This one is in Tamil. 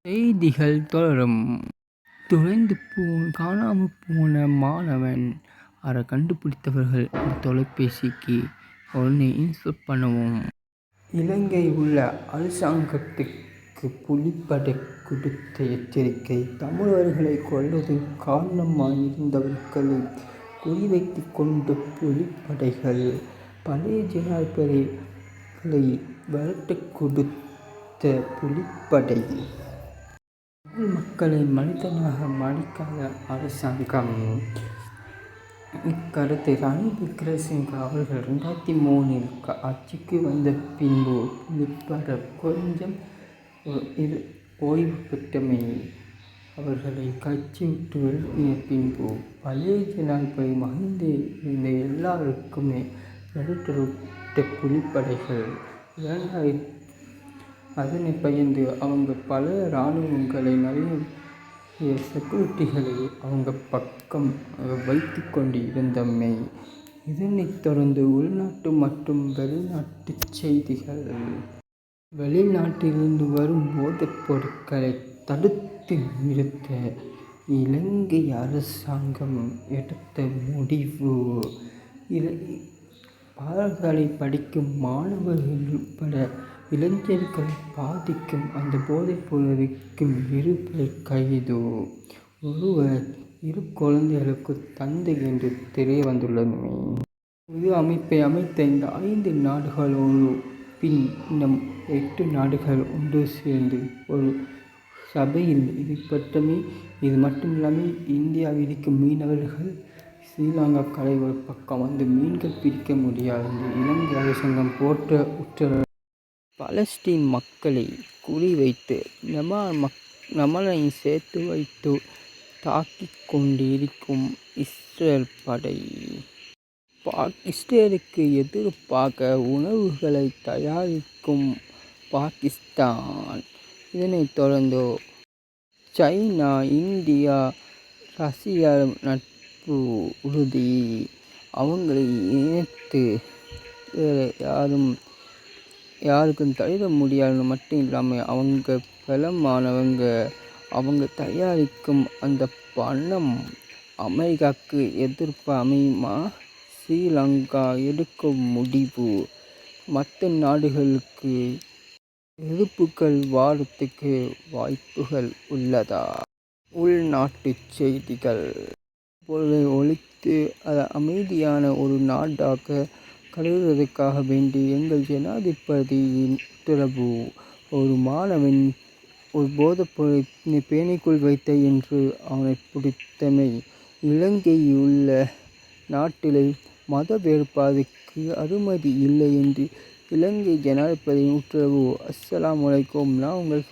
செய்திகள் தொடரும். காணாமல் போன மாணவன் கண்டுபிடித்தவர்கள் இந்த தொலைபேசிக்கு உடனே இன்ஸ்டால் பண்ணவும். இலங்கை உள்ள அரசாங்கத்துக்கு புலிப்படை கொடுத்த எச்சரிக்கை. தமிழர்களை கொல்வதற்கு காரணமாயிருந்தவர்களை குறிவைத்து கொண்ட புலிப்படைகள் பழைய ஜனாதிபதிகளை விரட்டக் கொடுத்த புலிப்படை. தமிழ் மக்களை மனிதனாக மதிக்காத அரசாங்கம். இக்கருத்தை ரணில் விக்ரமசிங்கே அவர்கள் 2003 ஆட்சிக்கு வந்த பின்பு புலிப்படை கொஞ்சம் ஓய்வு பெற்றமை. அவர்களை கட்சி விட்டு விலகிய பின்பு பழைய ஜனாதிபதி மஹிந்த இருந்த எல்லாருக்குமே விரட்டப்பட்ட புலிப்படைகள். அதனை பயந்து அவங்க பல இராணுவங்களை நிறைய செக்யூரிட்டிகளை அவங்க பக்கம் வைத்து கொண்டு இருந்தமை. இதனைத் தொடர்ந்து உள்நாட்டு மற்றும் வெளிநாட்டு செய்திகள். வெளிநாட்டிலிருந்து வரும் போதைப் பொருட்களை தடுத்து நிறுத்த இலங்கை அரசாங்கம் எடுத்த முடிவு. பாடசாலை படிக்கும் மாணவர்கள் உட்பட இளைஞர்களை பாதிக்கும் அந்த போதைப் பொருளுக்கும் 2 பேர் கைது. ஒருவர் 2 குழந்தைகளுக்கு தந்தை என்று தெரிய வந்துள்ளது. புது அமைப்பை அமைத்த இந்த 5 நாடுகளோடு பின் இன்னும் 8 நாடுகள் ஒன்று சேர்ந்து ஒரு சபையில் இதைப்பட்டமே. இது மட்டுமில்லாமல் இந்தியாவில் இருக்கும் மீனவர்கள் ஸ்ரீலங்கா கடை ஒரு பக்கம் வந்து மீன்கள் பிடிக்க முடியாது என்று இலங்கை அரசாங்கம் போட்ட உத்தரவு. பாலஸ்தீன் மக்களை குறிவைத்து நம்மளை சேர்த்து வைத்து தாக்கிக் கொண்டிருக்கும் இஸ்ரேல் படை. இஸ்ரேலுக்கு எதிர்ப்பாக உணவுகளை தயாரிக்கும் பாகிஸ்தான். இதனைத் தொடர்ந்து சைனா, இந்தியா, ரஷ்யா நட்பு உறுதி. அவங்களை இணைத்து யாருக்கும் தடுக்க முடியாதுன்னு மட்டும் இல்லாமல் அவங்க பலமானவங்க. அவங்க தயாரிக்கும் அந்த பணம் அமெரிக்காவுக்கு எதிர்ப்பாக அமையுமா? ஸ்ரீலங்கா எடுக்கும் முடிவு மற்ற நாடுகளுக்கு எதிர்ப்புகள் வாரத்துக்கு வாய்ப்புகள் உள்ளதா? உள்நாட்டு செய்திகள். பொருளை ஒழித்து அதை அமைதியான ஒரு நாடாக கருதுவதற்காக வேண்டி எங்கள் ஜனாதிபதியின் உத்தரவு. ஒரு மாணவன் ஒரு போதைப்பொருளை பேணிக்குள் வைத்த என்று அவனை பிடித்தமை. இலங்கையில் உள்ள நாட்டில் மத வேறுபாடுக்கு அனுமதி இல்லை என்று இலங்கை ஜனாதிபதியின் உத்தரவு. அஸ்ஸலாமு அலைக்கும். நான் உங்கள்